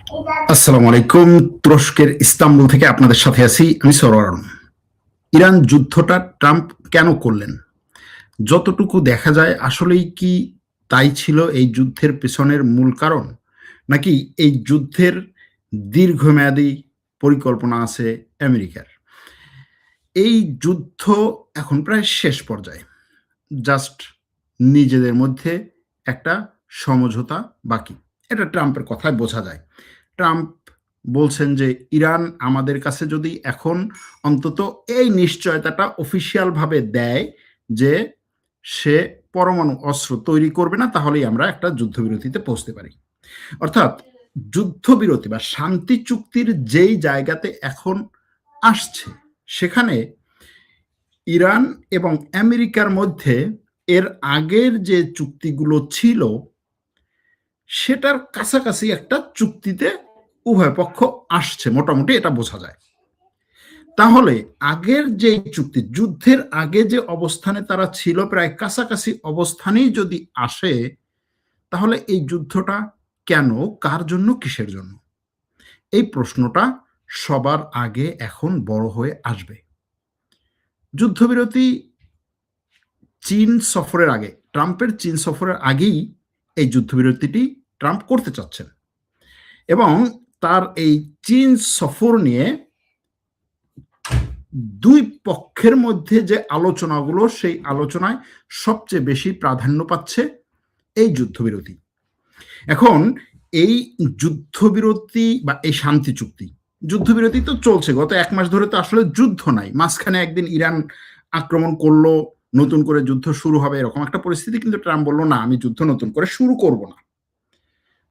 আসসালামু আলাইকুম। তুরস্কের ইস্তাম্বুল থেকে আপনাদের সাথে আছি আমি সরোয়ার আলম। ইরান যুদ্ধটা ট্রাম্প কেন করলেন? যতটুকু দেখা যায় আসলেই কি তাই ছিল এই যুদ্ধের পেছনের মূল কারণ? নাকি এই যুদ্ধের দীর্ঘমেয়াদী পরিকল্পনা আছে আমেরিকার? এই যুদ্ধ এখন প্রায় শেষ পর্যায়ে। জাস্ট নিজেদের মধ্যে একটা সমঝোতা বাকি। এটা ট্রাম্পের কথায় বোঝা যায়। ট্রাম্প বলছেন যে ইরান আমাদের কাছে যদি এখন অন্তত এই নিশ্চয়তাটা অফিসিয়াল ভাবে দেয় যে সে পরমাণু অস্ত্র তৈরি করবে না, তাহলেই আমরা একটা যুদ্ধবিরতিতে পৌঁছতে পারি। অর্থাৎ যুদ্ধবিরতি বা শান্তি চুক্তির যেই জায়গাতে এখন আসছে, সেখানে ইরান এবং আমেরিকার মধ্যে এর আগের যে চুক্তিগুলো ছিল সেটার কাছাকাছি একটা চুক্তিতে উভয় পক্ষ আসছে, মোটামুটি এটা বোঝা যায়। তাহলে আগের যে চুক্তি, যুদ্ধের আগে যে অবস্থানে তারা ছিল প্রায় কাছাকাছি অবস্থানেই যদি আসে, তাহলে এই যুদ্ধটা কেন, কার জন্য, কিসের জন্য? এই প্রশ্নটা সবার আগে এখন বড় হয়ে আসবে। যুদ্ধবিরতি চীন সফরের আগে, ট্রাম্পের চীন সফরের আগেই এই যুদ্ধবিরতিটি ট্রাম্প করতে চাচ্ছেন এবং তার এই চীন সফর নিয়ে দুই পক্ষের মধ্যে যে আলোচনাগুলো, সেই আলোচনায় সবচেয়ে বেশি প্রাধান্য পাচ্ছে এই যুদ্ধবিরতি। এখন এই যুদ্ধবিরতি বা এই শান্তি চুক্তি, যুদ্ধবিরতি তো চলছে গত 1 মাস ধরে, তো আসলে যুদ্ধ নাই। মাঝখানে একদিন ইরান আক্রমণ করলো, নতুন করে যুদ্ধ শুরু হবে এরকম একটা পরিস্থিতি, কিন্তু ট্রাম্প বলল না, আমি যুদ্ধ নতুন করে শুরু করব না।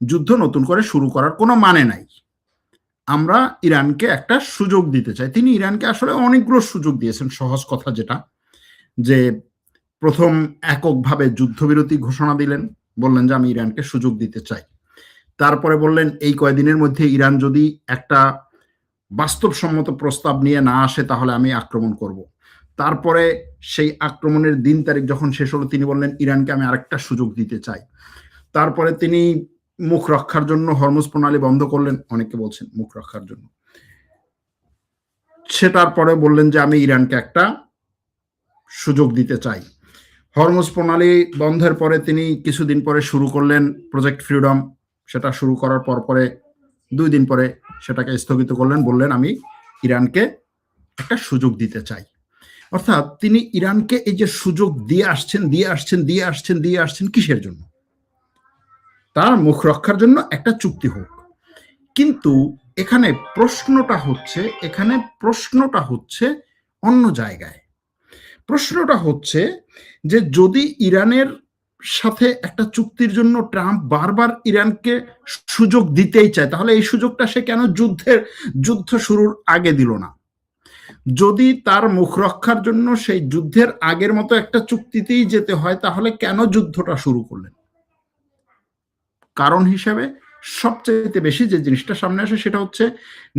যুদ্ধ নতুন করে শুরু করার কোনো মানে নাই। আমরা ইরানকে একটা সুযোগ দিতে চাই। তিনি ইরানকে আসলে অনেকগুলো সুযোগ দিয়েছেন। সহজ কথা যেটা, যে প্রথম এককভাবে যুদ্ধবিরতি ঘোষণা দিলেন, বললেন যে আমি ইরানকে সুযোগ দিতে চাই। তারপরে বললেন এই কয়েকদিনের মধ্যে ইরান যদি একটা বাস্তবসম্মত প্রস্তাব নিয়ে না আসে তাহলে আমি আক্রমণ করব। তারপরে সেই আক্রমণের দিন তারিখ যখন শেষ হলো, তিনি বললেন ইরানকে আমি আরেকটা সুযোগ দিতে চাই। তারপরে তিনি মুখ রক্ষার জন্য হরমুজ প্রণালী বন্ধ করলেন, অনেকে বলছেন মুখ রক্ষার জন্য। সেটার পরে বললেন যে আমি ইরানকে একটা সুযোগ দিতে চাই। হরমুজ প্রণালী বন্ধের পরে তিনি কিছুদিন পরে শুরু করলেন প্রজেক্ট ফ্রিডম। সেটা শুরু করার পরে 2 দিন পরে সেটাকে স্থগিত করলেন, বললেন আমি ইরানকে একটা সুযোগ দিতে চাই। অর্থাৎ তিনি ইরানকে এই যে সুযোগ দিয়ে আসছেন কিসের জন্য? তার মুখ রক্ষার জন্য, একটা চুক্তি হোক। কিন্তু এখানে প্রশ্নটা হচ্ছে অন্য জায়গায়। প্রশ্নটা হচ্ছে যে যদি ইরানের সাথে একটা চুক্তির জন্য ট্রাম্প বারবার ইরানকে সুযোগ দিতেই চায়, তাহলে এই সুযোগটা সে কেন যুদ্ধ শুরুর আগে দিল না? যদি তার মুখ রক্ষার জন্য সেই যুদ্ধের আগের মতো একটা চুক্তিতেই যেতে হয়, তাহলে কেন যুদ্ধটা শুরু করলেন? কারণ হিসেবে সবচেয়ে বেশি যে জিনিসটা সামনে আসে সেটা হচ্ছে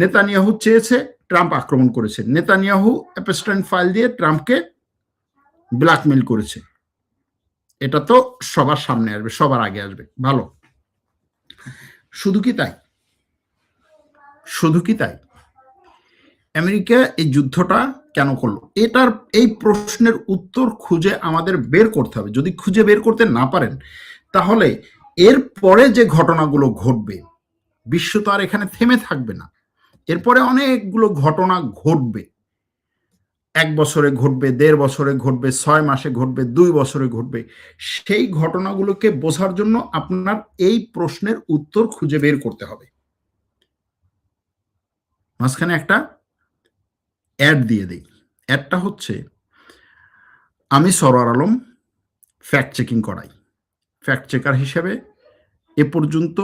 নেতানিয়াহু চেয়েছে, ট্রাম্প আক্রমণ করেছে। নেতানিয়াহু অ্যাপস্টাইন ফাইল দিয়ে ট্রাম্পকে ব্ল্যাকমেইল করেছে। এটা তো সবার সামনে আসবে, সবার আগে আসবে। ভালো, শুধু কি তাই? আমেরিকা এই যুদ্ধটা কেন করলো? এই প্রশ্নের উত্তর খুঁজে আমাদের বের করতে হবে। যদি খুঁজে বের করতে না পারেন, তাহলে এর পরে যে ঘটনাগুলো ঘটবে, বিশ্ব তো আর এখানে থেমে থাকবে না। এরপরে অনেকগুলো ঘটনা ঘটবে। 1 বছরে ঘটবে, 1.5 বছরে ঘটবে, 6 মাসে ঘটবে, 2 বছরে ঘটবে। সেই ঘটনাগুলোকে বোঝার জন্য আপনার এই প্রশ্নের উত্তর খুঁজে বের করতে হবে। মাঝখানে একটা অ্যাড দিয়ে দেই। অ্যাডটা হচ্ছে, আমি সরোয়ার আলম, ফ্যাক্ট চেকিং করাই। ফ্যাক্ট চেকার হিসেবে এ পর্যন্ত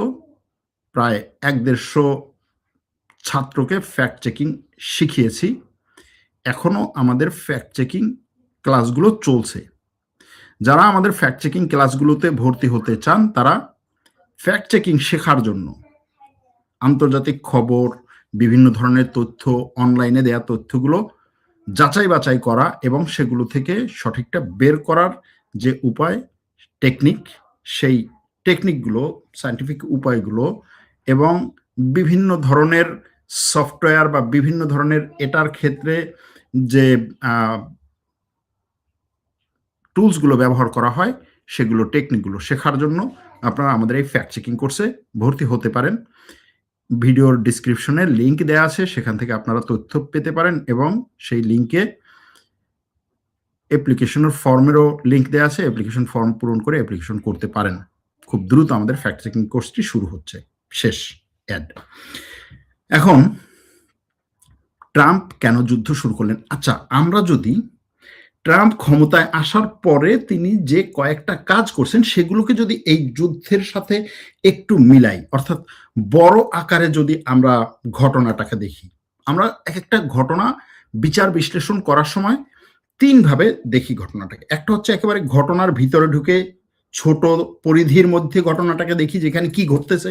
প্রায় 1-150 ছাত্রকে ফ্যাক্ট চেকিং শিখিয়েছি। এখনো আমাদের ফ্যাক্ট চেকিং ক্লাসগুলো চলছে। যারা আমাদের ফ্যাক্ট চেকিং ক্লাসগুলোতে ভর্তি হতে চান, তারা ফ্যাক্ট চেকিং শেখার জন্য আন্তর্জাতিক খবর, বিভিন্ন ধরনের তথ্য, অনলাইনে দেয়া তথ্যগুলো যাচাই বাছাই করা এবং সেগুলো থেকে সঠিকটা বের করার যে উপায়, টেকনিক, সেই টেকনিকগুলো, সায়েন্টিফিক উপায়গুলো এবং বিভিন্ন ধরনের সফটওয়্যার বা বিভিন্ন ধরনের এটার ক্ষেত্রে যে টুলসগুলো ব্যবহার করা হয় সেগুলো টেকনিকগুলো শেখার জন্য আপনারা আমাদের এই ফ্যাক্ট চেকিং কোর্সে ভর্তি হতে পারেন। ভিডিওর ডিসক্রিপশনে লিংক দেওয়া আছে, সেখান থেকে আপনারা তথ্য পেতে পারেন এবং সেই লিংকে অ্যাপ্লিকেশনের ফর্মেরও লিংক দেওয়া আছে। অ্যাপ্লিকেশন ফর্ম পূরণ করে অ্যাপ্লিকেশন করতে পারেন। খুব দ্রুত আমাদের ফ্যাক্ট চেকিং কোর্সটি শুরু হচ্ছে। শেষ অ্যাড। এখন ট্রাম্প কেন যুদ্ধ শুরু করলেন? আচ্ছা, আমরা যদি ট্রাম্প ক্ষমতায় আসার পরে তিনি যে কয়েকটা কাজ করছেন সেগুলোকে যদি এই যুদ্ধের সাথে একটু মিলাই, অর্থাৎ বড় আকারে যদি আমরা ঘটনাটাকে দেখি, আমরা এক একটা ঘটনা বিচার বিশ্লেষণ করার সময় তিনভাবে দেখি ঘটনাটাকে। একটা হচ্ছে একেবারে ঘটনার ভিতরে ঢুকে ছোট পরিধির মধ্যে ঘটনাটাকে দেখি, যেখানে কি ঘটতেছে,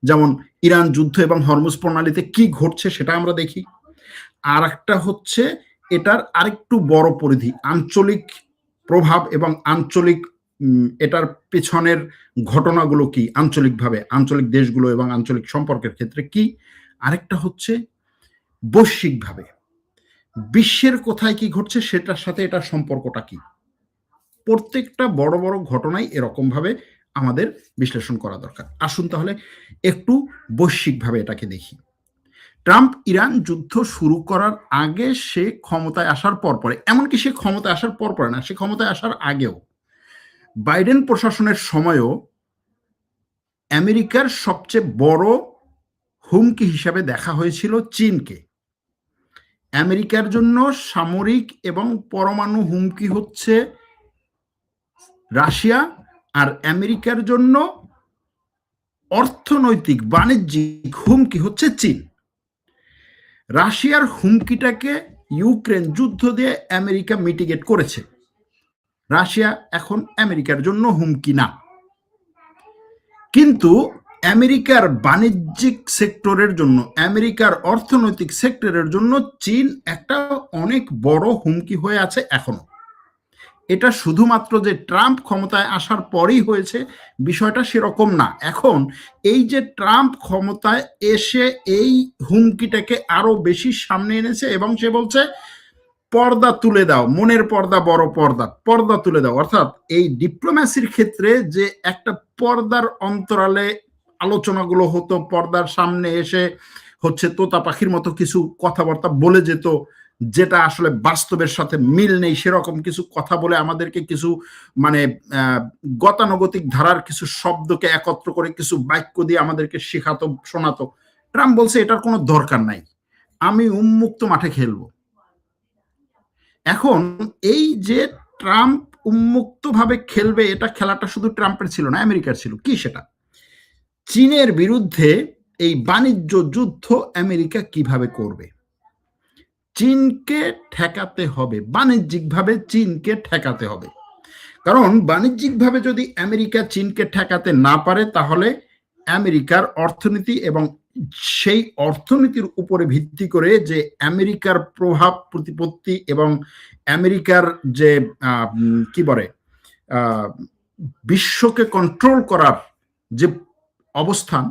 যেমন ইরান যুদ্ধ এবং হরমুজ প্রণালীতে কি ঘটছে সেটা আমরা দেখি। আর একটা হচ্ছে এটার আরেকটু বড় পরিধি, আঞ্চলিক প্রভাব এবং আঞ্চলিক এটার পেছনের ঘটনাগুলো কি, আঞ্চলিকভাবে আঞ্চলিক দেশগুলো এবং আঞ্চলিক সম্পর্কের ক্ষেত্রে কি। আরেকটা হচ্ছে বৈশ্বিকভাবে বিশ্বের কোথায় কি ঘটছে সেটার সাথে এটার সম্পর্কটা কি। প্রত্যেকটা বড় বড় ঘটনাই এরকম ভাবে আমাদের বিশ্লেষণ করা দরকার। আসুন তাহলে একটু বৈশ্বিকভাবে এটাকে দেখি। ট্রাম্প ইরান যুদ্ধ শুরু করার আগে, সে ক্ষমতায় আসার পর পরে, এমনকি সে ক্ষমতায় আসার পর পরে না, সে ক্ষমতায় আসার আগেও বাইডেন প্রশাসনের সময়ও আমেরিকার সবচেয়ে বড় হুমকি হিসাবে দেখা হয়েছিল চীনকে। আমেরিকার জন্য সামরিক এবং পরমাণু হুমকি হচ্ছে রাশিয়া, আর আমেরিকার জন্য অর্থনৈতিক বাণিজ্যিক হুমকি হচ্ছে চীন। রাশিয়ার হুমকিটাকে ইউক্রেন যুদ্ধ দিয়ে আমেরিকা মিটিগেট করেছে। রাশিয়া এখন আমেরিকার জন্য হুমকি না, কিন্তু আমেরিকার বাণিজ্যিক সেক্টরের জন্য, আমেরিকার অর্থনৈতিক সেক্টরের জন্য চীন একটা অনেক বড় হুমকি হয়ে আছে এখনো। এটা শুধুমাত্র যে ট্রাম্প ক্ষমতায় আসার পরেই হয়েছে বিষয়টা সেরকম না। এখন এই যে ট্রাম্প ক্ষমতায় এসে এই হুমকিটাকে আরো বেশি সামনে এনেছে এবং সে বলছে পর্দা তুলে দাও, মনের পর্দা বড় পর্দা, পর্দা তুলে দাও। অর্থাৎ এই ডিপ্লোম্যাসির ক্ষেত্রে যে একটা পর্দার অন্তরালে আলোচনাগুলো হতো, পর্দার সামনে এসে হচ্ছে তোতা পাখির মতো কিছু কথাবার্তা বলে যেত, যেটা আসলে বাস্তবের সাথে মিল নেই, সেরকম কিছু কথা বলে আমাদেরকে কিছু মানে গতানুগতিক ধারার কিছু শব্দকে একত্র করে কিছু বাক্য দিয়ে আমাদেরকে শেখাতো, শোনাতো। ট্রাম্প বলছে এটার কোনো দরকার নাই, আমি উন্মুক্ত মাঠে খেলবো। এখন এই যে ট্রাম্প উন্মুক্তভাবে খেলবে, এটা খেলাটা শুধু ট্রাম্পের ছিল না, আমেরিকার ছিল। কি সেটা? চীনের বিরুদ্ধে এই বাণিজ্য যুদ্ধ আমেরিকা কিভাবে করবে। চীনকে ঠেকাতে হবে, বাণিজ্যিকভাবে চীনকে ঠেকাতে হবে। কারণ বাণিজ্যিকভাবে যদি আমেরিকা চীনকে ঠেকাতে না পারে, তাহলে আমেরিকার অর্থনীতি এবং সেই অর্থনীতির উপরে ভিত্তি করে যে আমেরিকার প্রভাব প্রতিপত্তি এবং আমেরিকার যে কি বলে বিশ্বকে কন্ট্রোল করার যে অবস্থান,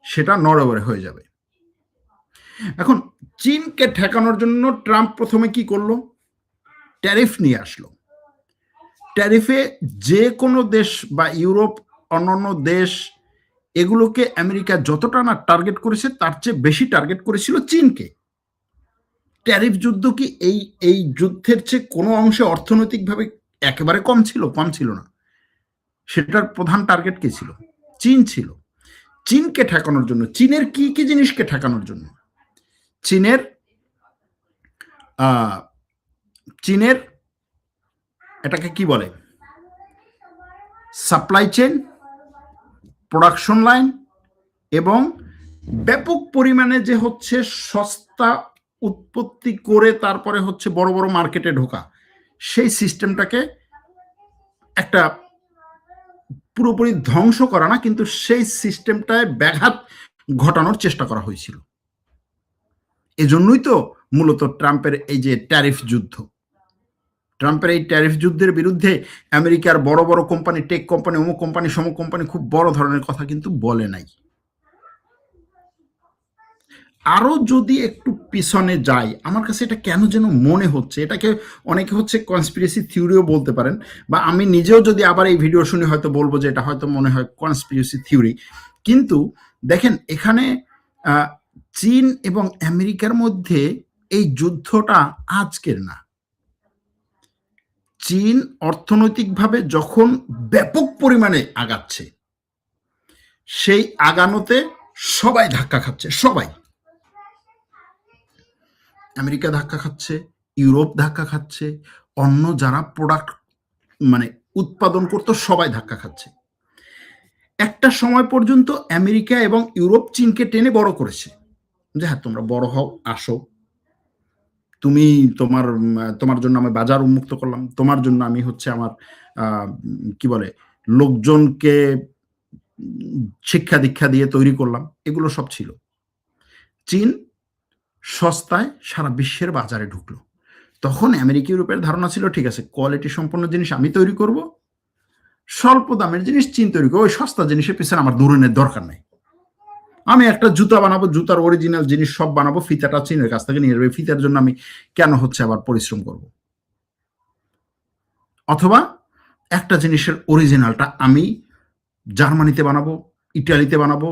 সেটা নড়বড়ে হয়ে যাবে। এখন চীনকে ঠেকানোর জন্য ট্রাম্প প্রথমে কি করলো? ট্যারিফ নিয়ে আসলো। ট্যারিফে যে কোনো দেশ বা ইউরোপ, অন্যান্য দেশ, এগুলোকে আমেরিকা যতটা না টার্গেট করেছে তার চেয়ে বেশি টার্গেট করেছিল চীনকে। ট্যারিফ যুদ্ধ কি এই যুদ্ধের চেয়ে কোনো অংশে অর্থনৈতিকভাবে একেবারে কম ছিল? কম ছিল না। সেটার প্রধান টার্গেট কে ছিল? চীন ছিল। চীনকে ঠেকানোর জন্য, চীনের কি কি জিনিসকে ঠেকানোর জন্য, চীনের এটাকে কি বলে, সাপ্লাই চেন, প্রোডাকশন লাইন এবং ব্যাপক পরিমাণে যে হচ্ছে সস্তা উৎপত্তি করে তারপরে হচ্ছে বড় বড় মার্কেটে ঢোকা, সেই সিস্টেমটাকে একটা পুরোপুরি ধ্বংস করা না, কিন্তু সেই সিস্টেমটায় ব্যাঘাত ঘটানোর চেষ্টা করা হয়েছিল। এজন্যই তো মূলত ট্রাম্পের এই যে ট্যারিফ যুদ্ধ। ট্রাম্পের এই ট্যারিফ যুদ্ধের বিরুদ্ধে আমেরিকার বড় বড় কোম্পানি, টেক কোম্পানি, অমুক কোম্পানি, সমুক কোম্পানি খুব বড় ধরনের কথা কিন্তু বলে নাই। আরো যদি একটু পিছনে যাই, আমার কাছে এটা কেন যেন মনে হচ্ছে, এটাকে অনেকে হচ্ছে কনস্পিরেসি থিওরিও বলতে পারেন, বা আমি নিজেও যদি আবার এই ভিডিও শুনি হয়তো বলবো যে এটা হয়তো মনে হয় কনস্পিরেসি থিওরি। কিন্তু দেখেন এখানে আহ, চীন এবং আমেরিকার মধ্যে এই যুদ্ধটা আজকের না। চীন অর্থনৈতিকভাবে যখন ব্যাপক পরিমাণে আগাচ্ছে, সেই আগানোতে সবাই ধাক্কা খাচ্ছে, সবাই। আমেরিকা ধাক্কা খাচ্ছে, ইউরোপ ধাক্কা খাচ্ছে, অন্য যারা প্রোডাক্ট মানে উৎপাদন করতো সবাই ধাক্কা খাচ্ছে। একটা সময় পর্যন্ত আমেরিকা এবং ইউরোপ চীনকে টেনে বড় করেছে, যে হ্যাঁ তোমরা বড় হও, আসো, তুমি তোমার তোমার জন্য আমি বাজার উন্মুক্ত করলাম, তোমার জন্য আমি হচ্ছে আমার কি বলে লোকজনকে শিক্ষা দীক্ষা দিয়ে তৈরি করলাম, এগুলো সব ছিল। চীন সস্তায় সারা বিশ্বের বাজারে ঢুকলো। তখন আমেরিকা ইউরোপের ধারণা ছিল ঠিক আছে, কোয়ালিটি সম্পন্ন জিনিস আমি তৈরি করব, স্বল্প দামের জিনিস চীন তৈরি করবো, ওই সস্তা জিনিসের পিছনে আমার দৌড়ানোর দরকার নেই। আমি একটা জুতা বানাবো, জুতার অরিজিনাল জিনিস সব বানাবো, ফিতাটা চীনের কাছ থেকে নিয়ে যাবে, ফিতার জন্য আমি কেন হচ্ছে আবার পরিশ্রম করব। অথবা একটা জিনিসের অরিজিনালটা আমি জার্মানিতে বানাবো, ইটালিতে বানাবো,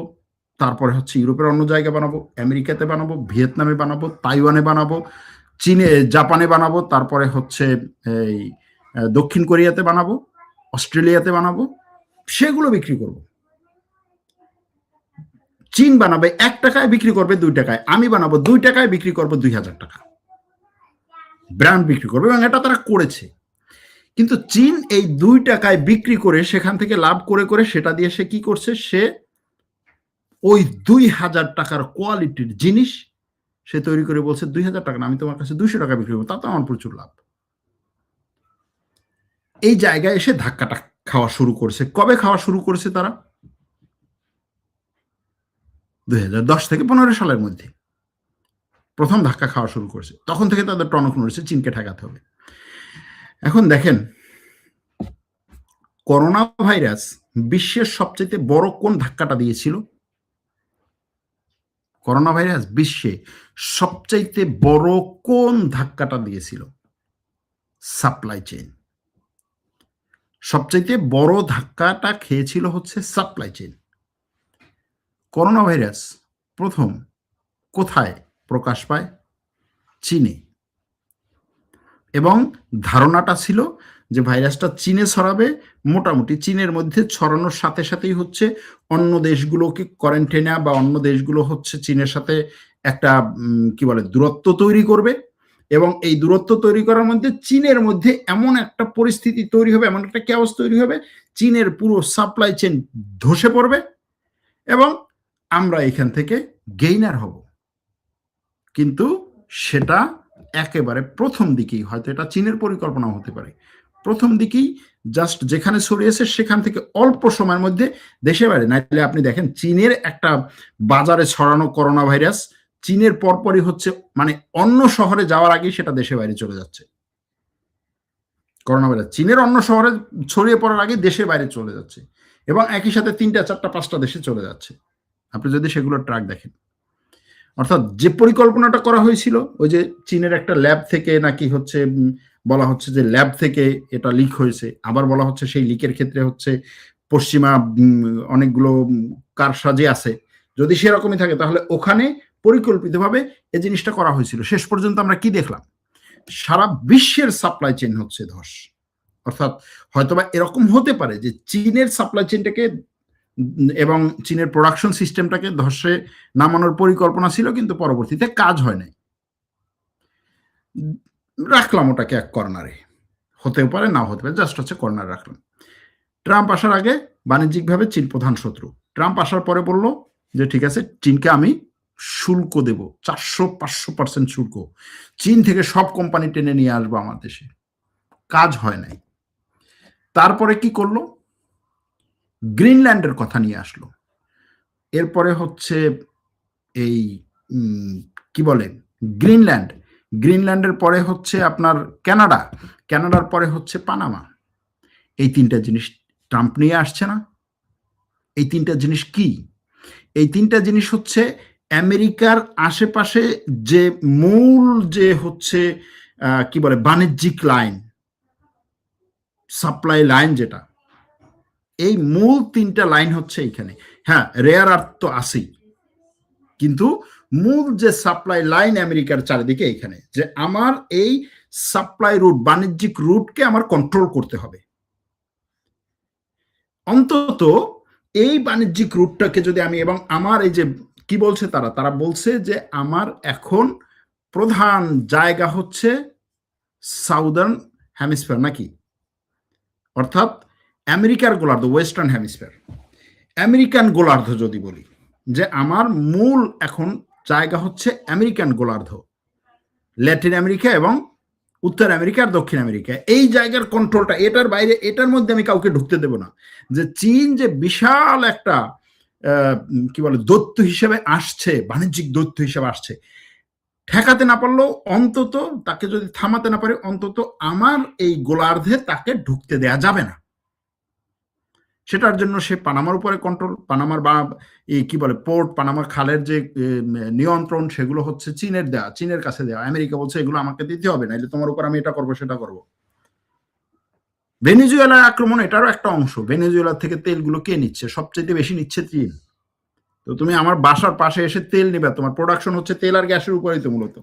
তারপরে হচ্ছে ইউরোপের অন্য জায়গায় বানাবো, আমেরিকাতে বানাবো, ভিয়েতনামে বানাবো, তাইওয়ানে বানাবো, চীনে জাপানে বানাবো, তারপরে হচ্ছে এই দক্ষিণ কোরিয়াতে বানাবো, অস্ট্রেলিয়াতে বানাবো, সেগুলো বিক্রি করব। চীন বানাবে 1 টাকায়, বিক্রি করবে 2 টাকায়, আমি বানাবো 2 টাকায়, বিক্রি করবো 2000 টাকা, ব্র্যান্ড বিক্রি করবে, এবং এটা তারা করেছে। কিন্তু চীন এই 2 টাকায় বিক্রি করে সেখান থেকে লাভ করে করে সেটা দিয়ে সে কি করছে, সে ওই 2000 টাকার কোয়ালিটির জিনিস সে তৈরি করে বলছে 2000 টাকা না, আমি তোমার কাছে 200 টাকা বিক্রি করবো, তাতে আমার প্রচুর লাভ। এই জায়গায় এসে ধাক্কাটা খাওয়া শুরু করেছে। কবে খাওয়া শুরু করেছে তারা? 2010 থেকে 15 সালের মধ্যে প্রথম ধাক্কা খাওয়া শুরু করেছে। তখন থেকে তাদের টনক নড়েছে, চীনকে ঠেকাতে হবে। এখন দেখেন, করোনা ভাইরাস বিশ্বের সবচেয়ে বড় কোন ধাক্কাটা দিয়েছিল? করোনা ভাইরাস বিশ্বে সবচাইতে বড় কোন ধাক্কাটা দিয়েছিল? Supply chain. সবচাইতে বড় ধাক্কাটা খেয়েছিল হচ্ছে সাপ্লাই চেইন। করোনা ভাইরাস প্রথম কোথায় প্রকাশ পায়? চীনে। এবং ধারণাটা ছিল যে ভাইরাসটা চীনে ছড়াবে, মোটামুটি চীনের মধ্যে ছড়ানোর সাথে সাথেই হচ্ছে অন্য দেশগুলোকে কোয়ারেন্টাইনে, বা অন্য দেশগুলো হচ্ছে চীনের সাথে একটা কি বলে দূরত্ব তৈরি করবে, এবং এই দূরত্ব তৈরি করার মধ্যে চীনের মধ্যে এমন একটা পরিস্থিতি তৈরি হবে, এমন একটা ক্যাওস তৈরি হবে, চীনের পুরো সাপ্লাই চেইন ধসে পড়বে, এবং আমরা এখান থেকে গেইনার হব। কিন্তু সেটা একেবারে প্রথম দিকেই, হয়তো এটা চীনের পরিকল্পনাও হতে পারে, প্রথম দিকেই জাস্ট যেখানে ছড়িয়েছে সেখান থেকে অল্প সময়ের মধ্যে দেশে বাইরে। নাইলে আপনি দেখেন চীনের একটা বাজারে ছড়ানো করোনা ভাইরাস চীনের পরপরই হচ্ছে মানে অন্য শহরে যাওয়ার আগেই সেটা দেশে বাইরে চলে যাচ্ছে। করোনা ভাইরাস চীনের অন্য শহরে ছড়িয়ে পড়ার আগে দেশে বাইরে চলে যাচ্ছে, এবং একই সাথে 3টা 4টা 5টা দেশে চলে যাচ্ছে, আপনি যদি সেগুলো ট্র্যাক দেখেন। অর্থাৎ যে পরিকল্পনাটা করা হয়েছিল, ওই যে চীনের একটা ল্যাব থেকে নাকি হচ্ছে বলা হচ্ছে যে ল্যাব থেকে এটা লিক হয়েছে, আবার বলা হচ্ছে সেই লিকের ক্ষেত্রে হচ্ছে পশ্চিমা অনেকগুলো কারসাজি আছে। যদি সেরকমই থাকে তাহলে ওখানে পরিকল্পিতভাবে এই জিনিসটা করা হয়েছিল। শেষ পর্যন্ত আমরা কি দেখলাম? সারা বিশ্বের সাপ্লাই চেইন হচ্ছে ধস। অর্থাৎ হয়তোবা এরকম হতে পারে যে চীনের সাপ্লাই চেইনটাকে এবং চীনের প্রোডাকশন সিস্টেমটাকে ধসে নামানোর পরিকল্পনা ছিল, কিন্তু পরবর্তীতে কাজ হয় নাই, রাখলাম ওটাকে এক কর্নারে। হতেও পারে, নাও হতে পারে, জাস্ট হচ্ছে কর্নারে রাখলাম। ট্রাম্প আসার আগে বাণিজ্যিকভাবে চীন প্রধান শত্রু। ট্রাম্প আসার পরে বলল যে ঠিক আছে, চীনকে আমি শুল্ক দেব, 400-500% শুল্ক, চীন থেকে সব কোম্পানি টেনে নিয়ে আসবো আমার দেশে। কাজ হয় নাই। তারপরে কি করলো? গ্রিনল্যান্ডের কথা নিয়ে আসলো। এরপরে হচ্ছে এই কি বলে গ্রিনল্যান্ড, গ্রিনল্যান্ডের পরে হচ্ছে আপনার কানাডা, কানাডার পরে হচ্ছে পানামা। এই 3টা জিনিস ট্রাম্প নিয়ে আসছে না? এই 3টা জিনিস কি? এই 3টা জিনিস হচ্ছে আমেরিকার আশেপাশে যে মূল যে হচ্ছে কি বলে বাণিজ্যিক লাইন, সাপ্লাই লাইন, যেটা এই মূল 3টা লাইন হচ্ছে এইখানে। হ্যাঁ, রেয়ার আর্থ তো আছেই, কিন্তু মূল যে সাপ্লাই লাইন আমেরিকার চারিদিকে এইখানে, যে আমার এই সাপ্লাই রুট, বাণিজ্যিক রুটকে আমার কন্ট্রোল করতে হবে। অন্তত এই বাণিজ্যিক রুটটাকে যদি আমি, এবং আমার এই যে কি বলছে তারা বলছে যে আমার এখন প্রধান জায়গা হচ্ছে সাউদার্ন হেমিস্ফিয়ার, নাকি অর্থাৎ আমেরিকার গোলার্ধ, ওয়েস্টার্ন হেমিস্ফিয়ার, আমেরিকান গোলার্ধ যদি বলি, যে আমার মূল এখন জায়গা হচ্ছে আমেরিকান গোলার্ধ, ল্যাটিন আমেরিকা এবং উত্তর আমেরিকা আর দক্ষিণ আমেরিকা, এই জায়গার কন্ট্রোলটা, এটার বাইরে, এটার মধ্যে আমি কাউকে ঢুকতে দেব না। যে চীন যে বিশাল একটা কি বলে দৈত্য হিসেবে আসছে, বাণিজ্যিক দৈত্য হিসেবে আসছে, ঠেকাতে না পারলেও অন্তত তাকে যদি থামাতে না পারে, অন্তত আমার এই গোলার্ধে তাকে ঢুকতে দেয়া যাবে না। সেটার জন্য সে পানামার উপরে কন্ট্রোল, পানামার বা এই কি বলে পোর্ট, পানামার খালের যে নিয়ন্ত্রণ, সেগুলো হচ্ছে চীনের দেওয়া, চীনের কাছে দেওয়া। আমেরিকা বলছে এগুলো আমাকে দিতে হবে, নাইলে তোমার উপর আমি এটা করবো সেটা করবো। ভেনেজুয়েলার আক্রমণ এটারও একটা অংশ। ভেনেজুয়েলা থেকে তেলগুলো কে নিচ্ছে? সবচেয়ে বেশি নিচ্ছে চীন। তো তুমি আমার বাসার পাশে এসে তেল নিবে, তোমার প্রোডাকশন হচ্ছে তেল আর গ্যাসের উপরেই তো মূলত।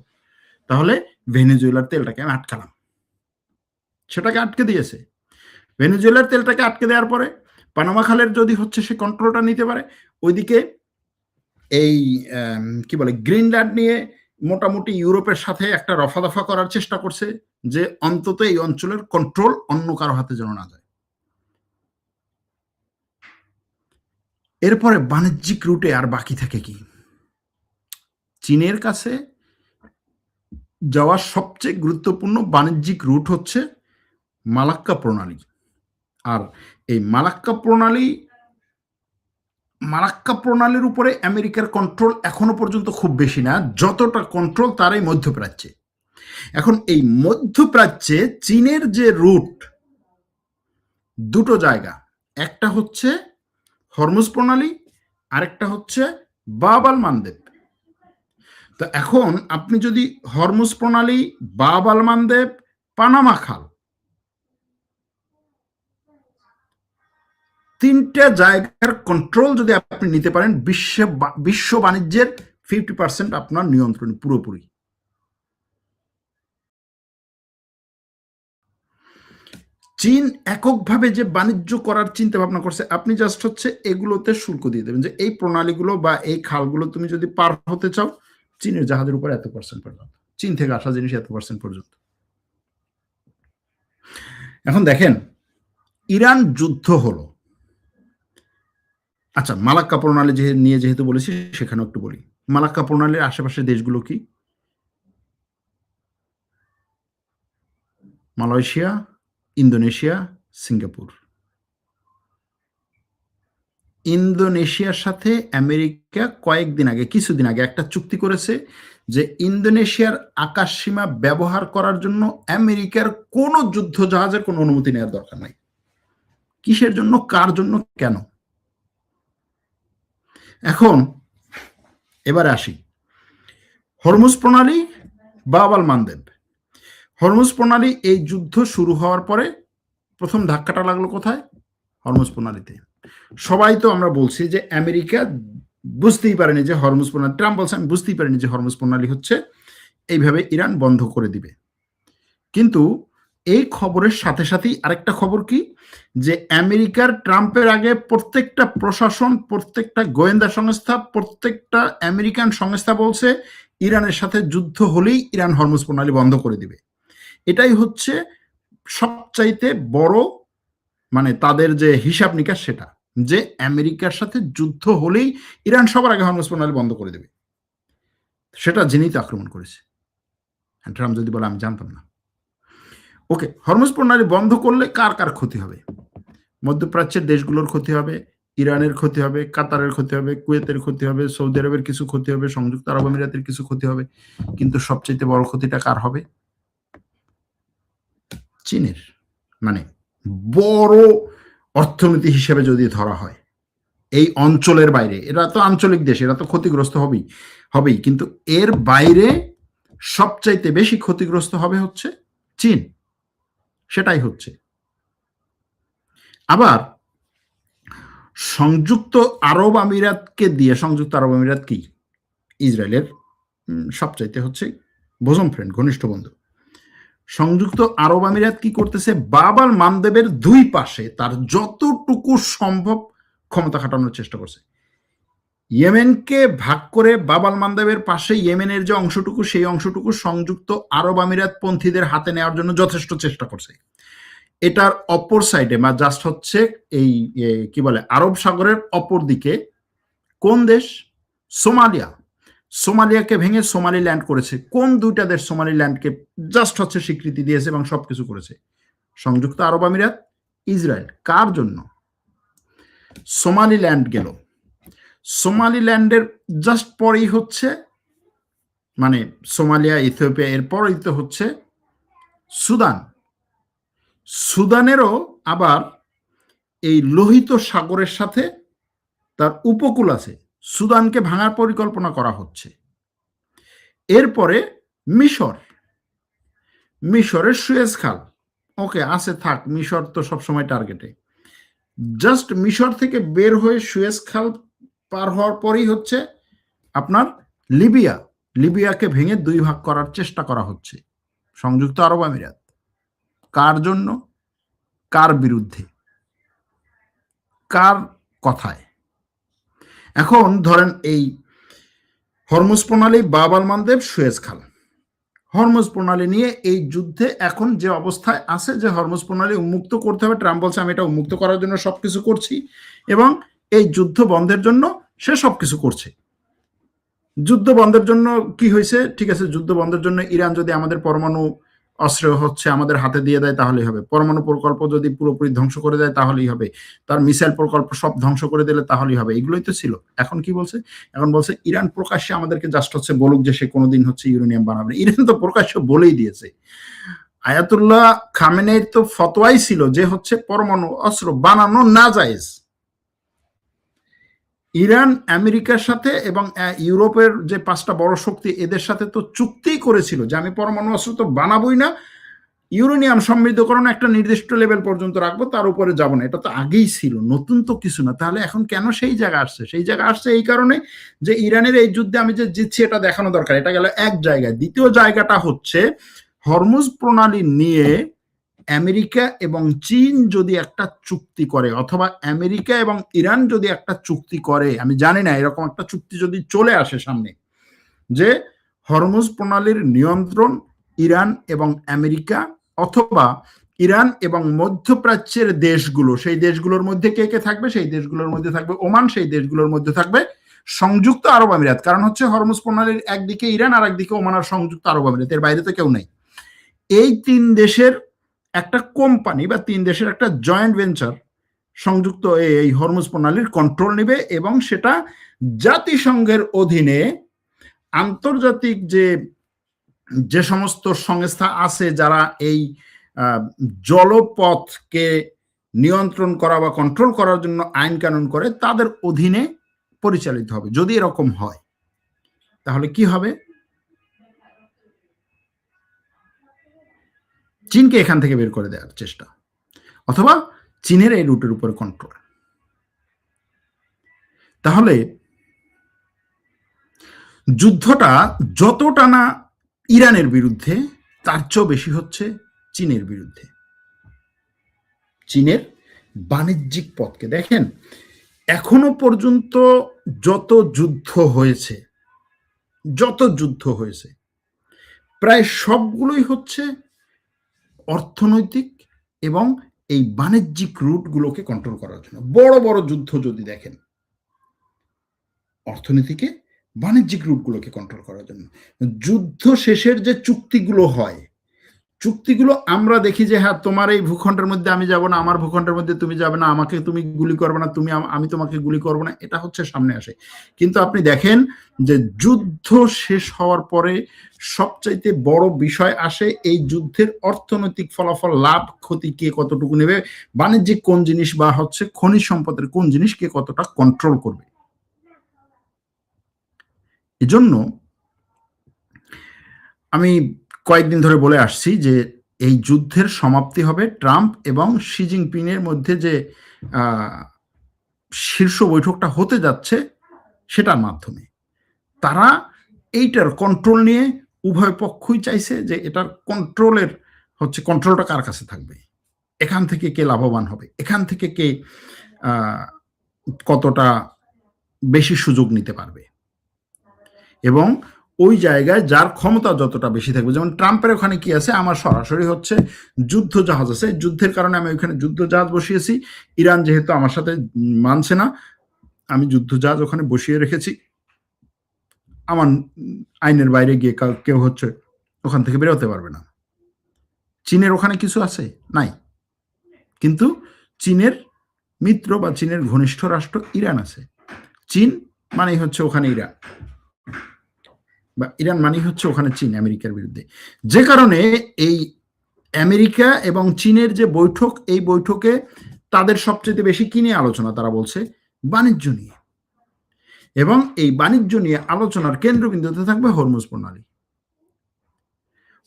তাহলে ভেনেজুয়েলার তেলটাকে আমি আটকালাম, সেটাকে আটকে দিয়েছে। ভেনেজুয়েলার তেলটাকে আটকে দেওয়ার পরে পানামা খালের যদি হচ্ছে সে কন্ট্রোলটা নিতে পারে, ওইদিকে এই কি বলে গ্রিনল্যান্ড নিয়ে মোটামুটি ইউরোপের সাথে একটা রফাদফা করার চেষ্টা করছে, যে অন্তত এই অঞ্চলের কন্ট্রোল অন্য কারো হাতে যেন না যায়। এরপরে বাণিজ্যিক রুটে আর বাকি থাকে কি? চীনের কাছে যাওয়ার সবচেয়ে গুরুত্বপূর্ণ বাণিজ্যিক রুট হচ্ছে মালাক্কা প্রণালী। আর এই মালাক্কা প্রণালীর উপরে আমেরিকার কন্ট্রোল এখনো পর্যন্ত খুব বেশি না, যতটা কন্ট্রোল তার এই মধ্যপ্রাচ্যে। এখন এই মধ্যপ্রাচ্যে চীনের যে রুট, দুটো জায়গা, একটা হচ্ছে হরমুজ প্রণালী, আরেকটা হচ্ছে বাব আল মানদেব। তো এখন আপনি যদি হরমুজ প্রণালী, বাব আল মানদেব, পানামা খাল, 3টা জায়গার কন্ট্রোল যদি আপনি নিতে পারেন, বিশ্ব বাণিজ্যের 50% আপনার নিয়ন্ত্রণ পুরোপুরি। চীন এককভাবে যে বাণিজ্য করার চিন্তা ভাবনা করছে, আপনি জাস্ট হচ্ছে এগুলোতে শুল্ক দিয়ে দেবেন, যে এই প্রণালীগুলো বা এই খালগুলো তুমি যদি পার হতে চাও, চীনের জাহাজের উপর এত % পর্যন্ত, চীন থেকে আসা জিনিস এত % পর্যন্ত। এখন দেখেন, ইরান যুদ্ধ হলো, আচ্ছা মালাক্কা প্রণালী নিয়ে যেহেতু বলেছি, সেখানেও একটু বলি। মালাক্কা প্রণালীর আশেপাশের দেশগুলো কি? Malaysia, Indonesia, Singapore. ইন্দোনেশিয়ার সাথে আমেরিকা কয়েকদিন আগে, কিছুদিন আগে একটা চুক্তি করেছে, যে ইন্দোনেশিয়ার আকাশ সীমা ব্যবহার করার জন্য আমেরিকার কোনো যুদ্ধ জাহাজের কোনো অনুমতি নেওয়ার দরকার নাই। কিসের জন্য, কার জন্য, কেন? এখন এবারে আসি হরমুজ প্রণালী, বাব আল মানদেব। হরমুজ প্রণালী এই যুদ্ধ শুরু হওয়ার পরে প্রথম ধাক্কাটা লাগলো কোথায়? হরমুজ প্রণালীতে। সবাই তো আমরা বলছি যে আমেরিকা বুঝতেই পারেনি যে হরমুজ প্রণালী, ট্রাম্প বলছে আমি বুঝতেই পারিনি যে হরমুজ প্রণালী হচ্ছে এইভাবে ইরান বন্ধ করে দিবে। কিন্তু এই খবরের সাথে সাথেই আরেকটা খবর কি, যে আমেরিকার ট্রাম্পের আগে প্রত্যেকটা প্রশাসন, প্রত্যেকটা গোয়েন্দা সংস্থা, প্রত্যেকটা আমেরিকান সংস্থা বলছে ইরানের সাথে যুদ্ধ হলেই ইরান হরমুজ প্রণালী বন্ধ করে দিবে। এটাই হচ্ছে সবচাইতে বড়, মানে তাদের যে হিসাব নিকাশ, সেটা যে আমেরিকার সাথে যুদ্ধ হলেই ইরান সবার আগে হরমুজ প্রণালী বন্ধ করে দেবে। সেটা জেনেই তো আক্রমণ করেছে। ট্রাম্প যদি বলে আমি জানতাম না। ওকে, হরমুজ প্রণালী বন্ধ করলে কার কার ক্ষতি হবে? মধ্যপ্রাচ্যের দেশগুলোর ক্ষতি হবে, ইরানের ক্ষতি হবে, কাতারের ক্ষতি হবে, কুয়েতের ক্ষতি হবে, সৌদি আরবের কিছু ক্ষতি হবে, সংযুক্ত আরব আমিরাতের কিছু ক্ষতি হবে। কিন্তু সবচেয়ে বড় ক্ষতিটা কার হবে? চীনের। মানে বড় অর্থনীতি হিসেবে যদি ধরা হয়, এই অঞ্চলের বাইরে, এরা তো আঞ্চলিক দেশ, এরা তো ক্ষতিগ্রস্ত হবেই, কিন্তু এর বাইরে সবচাইতে বেশি ক্ষতিগ্রস্ত হবে হচ্ছে চীন, সেটাই হচ্ছে। আবার সংযুক্ত আরব আমিরাতকে দিয়ে, সংযুক্ত আরব আমিরাত কি ইসরায়েলের সবচাইতে হচ্ছে বোঝম ফ্রেন্ড, ঘনিষ্ঠ বন্ধু। সংযুক্ত আরব আমিরাত কি করতেছে, বাব আল মানদেবের দুই পাশে তার যতটুকু সম্ভব ক্ষমতা খাটানোর চেষ্টা করছে। ইয়েমেনকে ভাগ করে বাব আল মানদেবের পাশে ইয়েমেনের যে অংশটুকু, সেই অংশটুকু সংযুক্ত আরব আমিরাত পন্থীদের হাতে নেওয়ার জন্য যথেষ্ট চেষ্টা করছে। এটার অপর সাইডে বা জাস্ট হচ্ছে এই কি বলে আরব সাগরের অপর দিকে কোন দেশ, সোমালিয়া, সোমালিয়াকে ভেঙে সোমালিল্যান্ড করেছে। কোন দুইটা দেশ সোমালিল্যান্ডকে জাস্ট হচ্ছে স্বীকৃতি দিয়েছে এবং সবকিছু করেছে? সংযুক্ত আরব আমিরাত, ইসরায়েল। কার জন্য? সোমালিল্যান্ড গেল, সোমালিল্যান্ডের জাস্ট পরেই হচ্ছে মানে সোমালিয়া, ইথিওপিয়া, এরপরই তো হচ্ছে সুদান। সুদানেরও আবার এই লোহিত সাগরের সাথে তার উপকূল আছে, সুদানকে ভাঙার পরিকল্পনা করা হচ্ছে। এরপরে মিশর, মিশরের সুয়েজ খাল, ওকে আছে থাক, মিশর তো সবসময় টার্গেটে। জাস্ট মিশর থেকে বের হয়ে সুয়েজ খাল পার হওয়ার পরেই হচ্ছে আপনার লিবিয়া, লিবিয়াকে ভেঙে দুই ভাগ করার চেষ্টা করা হচ্ছে সংযুক্ত আরব আমিরাত। কার জন্য, কার বিরুদ্ধে, কার কথায়? এখন ধরেন এই হরমুজ প্রণালী, বাব আল মানদেব, সুয়েজ খাল, হরমুজ প্রণালী নিয়ে এই যুদ্ধে এখন যে অবস্থায় আছে, যে হরমুজ প্রণালী উন্মুক্ত করতে হবে, ট্রাম্প বলছে আমি এটা উন্মুক্ত করার জন্য সবকিছু করছি, এবং এই যুদ্ধ বন্ধের জন্য সে সবকিছু করছে। যুদ্ধ বন্ধের জন্য কি হয়েছে? ঠিক আছে, যুদ্ধ বন্ধের জন্য ইরান যদি আমাদের পরমাণু অস্ত্র হচ্ছে আমাদের হাতে দিয়ে দেয় তাহলেই হবে, পরমাণু প্রকল্প যদি পুরোপুরি ধ্বংস করে দেয় তাহলেই হবে, তার মিসাইল প্রকল্প সব ধ্বংস করে দিলে তাহলেই হবে। এগুলোই তো ছিল। এখন কি বলছে? এখন বলছে ইরান প্রকাশ্যে আমাদেরকে জাস্ট হচ্ছে বলুক যে সে কোনোদিন হচ্ছে ইউরেনিয়াম বানাবে। ইরান তো প্রকাশ্যে বলেই দিয়েছে। আয়াতুল্লাহ খামেনেইর তো ফতোয়াই ছিল যে হচ্ছে পরমাণু অস্ত্র বানানো না জায়েজ। ইরান আমেরিকার সাথে এবং ইউরোপের যে 5টা বড় শক্তি, এদের সাথে তো চুক্তি করেছিল যে আমি পরমাণু অস্ত্র তো বানাবই না, ইউরেনিয়াম সমৃদ্ধকরণ একটা নির্দিষ্ট লেভেল পর্যন্ত রাখবো, তার উপরে যাব না। এটা তো আগেই ছিল, নতুন তো কিছু না। তাহলে এখন কেন সেই জায়গা আসছে? সেই জায়গা আসছে এই কারণে যে ইরানের এই যুদ্ধে আমি যে জিতছি এটা দেখানো দরকার। এটা গেল এক জায়গায়। দ্বিতীয় জায়গাটা হচ্ছে হরমুজ প্রণালী নিয়ে আমেরিকা এবং চীন যদি একটা চুক্তি করে, অথবা আমেরিকা এবং ইরান যদি একটা চুক্তি করে, আমি জানি না, এরকম একটা চুক্তি যদি চলে আসে সামনে, যে হরমুজ প্রণালীর নিয়ন্ত্রণ ইরান এবং আমেরিকা, অথবা ইরান এবং মধ্যপ্রাচ্যের দেশগুলো, সেই দেশগুলোর মধ্যে কে কে থাকবে? সেই দেশগুলোর মধ্যে থাকবে ওমান, সেই দেশগুলোর মধ্যে থাকবে সংযুক্ত আরব আমিরাত। কারণ হচ্ছে হরমুজ প্রণালীর একদিকে ইরান আর একদিকে ওমান আর সংযুক্ত আরব আমিরাত, এর বাইরে তো কেউ নেই। এই 3 দেশের একটা কোম্পানি বা 3 দেশের একটা জয়েন্ট ভেঞ্চার সংযুক্ত এই হরমুজ প্রণালীর কন্ট্রোল নেবে, এবং সেটা জাতিসংঘের অধীনে আন্তর্জাতিক যে সমস্ত সংস্থা আছে যারা এই জলপথকে নিয়ন্ত্রণ করা বা কন্ট্রোল করার জন্য আইন কানুন করে, তাদের অধীনে পরিচালিত হবে। যদি এরকম হয় তাহলে কি হবে? চীনকে এখান থেকে বের করে দেওয়ার চেষ্টা, অথবা চীনের এই রুটের উপরে কন্ট্রোল। তাহলে যুদ্ধটা যতটা না ইরানের বিরুদ্ধে, তার চেয়েও বেশি হচ্ছে চীনের বিরুদ্ধে। চীনের বাণিজ্যিক পথকে দেখেন, এখনো পর্যন্ত যত যুদ্ধ হয়েছে প্রায় সবগুলোই হচ্ছে অর্থনৈতিক এবং এই বাণিজ্যিক রুটগুলোকে কন্ট্রোল করার জন্য। বড় বড় যুদ্ধ যদি দেখেন, অর্থনীতিকে বাণিজ্যিক রুটগুলোকে কন্ট্রোল করার জন্য। যুদ্ধ শেষের যে চুক্তিগুলো হয়, চুক্তিগুলো আমরা দেখি যে হ্যাঁ, তোমার এই ভূখণ্ডের মধ্যে আমি যাব না, আমার ভূখণ্ডের মধ্যে তুমি যাবে না, আমাকে তুমি গুলি করবে না, আমি তোমাকে গুলি করবো না, এটা হচ্ছে সামনে আসে। কিন্তু আপনি দেখেন যে যুদ্ধ শেষ হওয়ার পরে সবচাইতে বড় বিষয় আসে এই যুদ্ধের অর্থনৈতিক ফলাফল, লাভ ক্ষতি কে কতটুকু নেবে, বাণিজ্যিক কোন জিনিস বা হচ্ছে খনিজ সম্পদের কোন জিনিস কে কতটা কন্ট্রোল করবে। এজন্য আমি কয়েকদিন ধরে বলে আসছি যে এই যুদ্ধের সমাপ্তি হবে ট্রাম্প এবং শি জিনপিংয়ের মধ্যে যে শীর্ষ বৈঠকটা হতে যাচ্ছে সেটার মাধ্যমে। তারা এইটার কন্ট্রোল নিয়ে উভয় পক্ষই চাইছে যে এটার কন্ট্রোলটা কার কাছে থাকবে, এখান থেকে কে লাভবান হবে, এখান থেকে কে কতটা বেশি সুযোগ নিতে পারবে, এবং ওই জায়গায় যার ক্ষমতা যতটা বেশি থাকবে। যেমন ট্রাম্পের ওখানে কি আছে, আমার সরাসরি হচ্ছে যুদ্ধ জাহাজ আছে, যুদ্ধের কারণে আমি ওইখানে যুদ্ধ জাহাজ বসিয়েছি। ইরান যেহেতু আমার সাথে মানছে না, আমি যুদ্ধ জাহাজ ওখানে বসিয়ে রেখেছি। আমার আইনের বাইরে গিয়ে কেউ হচ্ছে ওখান থেকে বেরোতে পারবে না। চীনের ওখানে কিছু আছে নাই, কিন্তু চীনের মিত্র বা চীনের ঘনিষ্ঠ রাষ্ট্র ইরান আছে। চীন মানেই হচ্ছে ওখানে ইরান, বা ইরান মানেই হচ্ছে ওখানে চীন আমেরিকার বিরুদ্ধে। যে কারণে এই আমেরিকা এবং চীনের যে বৈঠক, এই বৈঠকে তাদের সবচেয়ে বেশি কি নিয়ে আলোচনা, তারা বলছে বাণিজ্য নিয়ে, এবং এই বাণিজ্য নিয়ে আলোচনার কেন্দ্রবিন্দুতে থাকবে হরমুজ প্রণালী।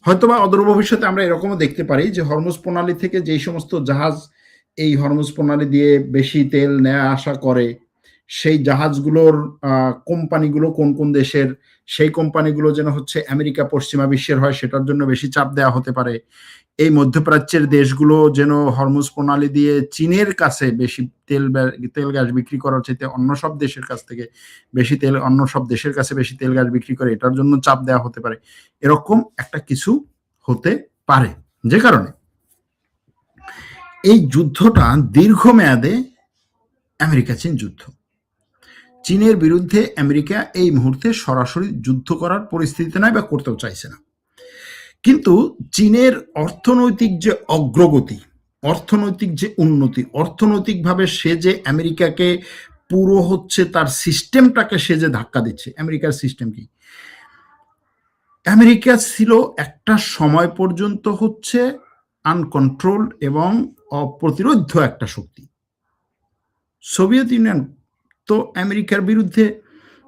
হয়তোবা অদূর ভবিষ্যতে আমরা এরকমও দেখতে পারি যে হরমুজ প্রণালী থেকে যেই সমস্ত জাহাজ এই হরমুজ প্রণালী দিয়ে বেশি তেল নেওয়া আসা করে, সেই জাহাজগুলোর কোম্পানিগুলো কোন কোন দেশের, সেই কোম্পানিগুলো যেন হচ্ছে আমেরিকা পশ্চিমা বিশ্বের হয়, সেটার জন্য বেশি চাপ দেওয়া হতে পারে। এই মধ্যপ্রাচ্যের দেশগুলো যেন হরমুজ প্রণালী দিয়ে চীনের কাছে বেশি তেল গ্যাস বিক্রি করার চাইতে অন্য সব দেশের কাছ থেকে অন্য সব দেশের কাছে বেশি তেল গ্যাস বিক্রি করে, এটার জন্য চাপ দেওয়া হতে পারে। এরকম একটা কিছু হতে পারে, যে কারণে এই যুদ্ধটা দীর্ঘমেয়াদে আমেরিকা চীন যুদ্ধ। চীনের বিরুদ্ধে আমেরিকা এই মুহূর্তে সরাসরি যুদ্ধ করার পরিস্থিতিতে নাই বা করতেও চাইছে না। কিন্তু চীনের অর্থনৈতিক যে অগ্রগতি, অর্থনৈতিক যে উন্নতি, অর্থনৈতিকভাবে সে যে আমেরিকাকে পুরো হচ্ছে তার সিস্টেমটাকে সে যে ধাক্কা দিচ্ছে। আমেরিকার সিস্টেম কি, আমেরিকা ছিল একটা সময় পর্যন্ত হচ্ছে আনকন্ট্রোলড এবং অপ্রতিরোধ্য একটা শক্তি। সোভিয়েত ইউনিয়ন তো আমেরিকার বিরুদ্ধে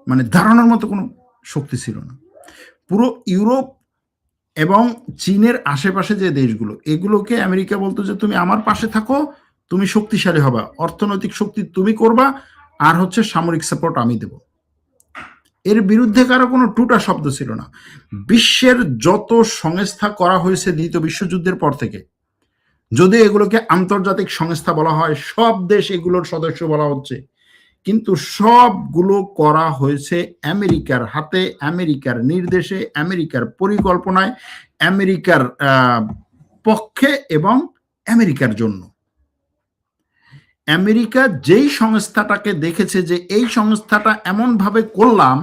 মানে ধারণার মতো কোনো শক্তি ছিল না। পুরো ইউরোপ এবং চীনের আশেপাশে যে দেশগুলো, এগুলোকে আমেরিকা বলতো যে তুমি আমার পাশে থাকো, তুমি শক্তিশালী হবা, অর্থনৈতিক শক্তি তুমি করবা, আর হচ্ছে সামরিক সাপোর্ট আমি দেব। এর বিরুদ্ধে কারো কোনো টুটা শব্দ ছিল না। বিশ্বের যত সংস্থা করা হয়েছে দ্বিতীয় বিশ্বযুদ্ধের পর থেকে, যদি এগুলোকে আন্তর্জাতিক সংস্থা বলা হয়, সব দেশ এগুলোর সদস্য বলা হচ্ছে, কিন্তু সবগুলো করা হয়েছে আমেরিকার হাতে, আমেরিকার নির্দেশে, আমেরিকার পরিকল্পনায়, আমেরিকার পক্ষে এবং আমেরিকার জন্য। আমেরিকা যেই সংস্থাটাকে দেখেছে যে এই সংস্থাটা এমন ভাবে করলাম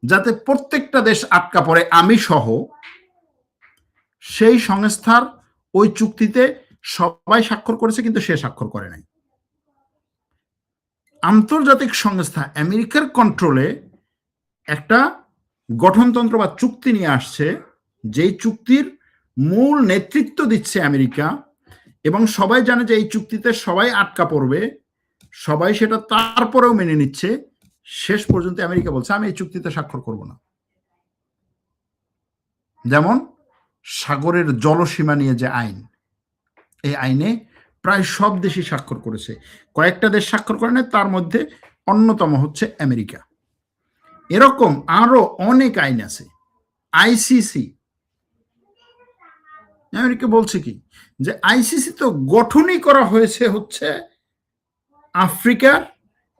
যাতে প্রত্যেকটা দেশ আটকা পড়ে, আমি সহ, সেই সংস্থার ওই চুক্তিতে সবাই স্বাক্ষর করেছে, কিন্তু সে স্বাক্ষর করে নাই। আন্তর্জাতিক সংস্থা আমেরিকার কন্ট্রোলে একটা গঠনতন্ত্র বা চুক্তি নিয়ে আসছে, যেই চুক্তির মূল নেতৃত্ব দিচ্ছে আমেরিকা, এবং সবাই জানে যে এই চুক্তিতে সবাই আটকা পড়বে, সবাই সেটা তারপরেও মেনে নিচ্ছে। শেষ পর্যন্ত আমেরিকা বলছে আমি এই চুক্তিতে স্বাক্ষর করব না। যেমন সাগরের জলসীমা নিয়ে যে আইন, এই আইনে প্রায় সব দেশই স্বাক্ষর করেছে, কয়েকটা দেশ স্বাক্ষর করে না, তার মধ্যে অন্যতম হচ্ছে আমেরিকা। এরকম আরো অনেক আইন আছে। আইসিসি, আমেরিকা বলছে কি যে আইসিসি তো গঠনই করা হয়েছে হচ্ছে আফ্রিকার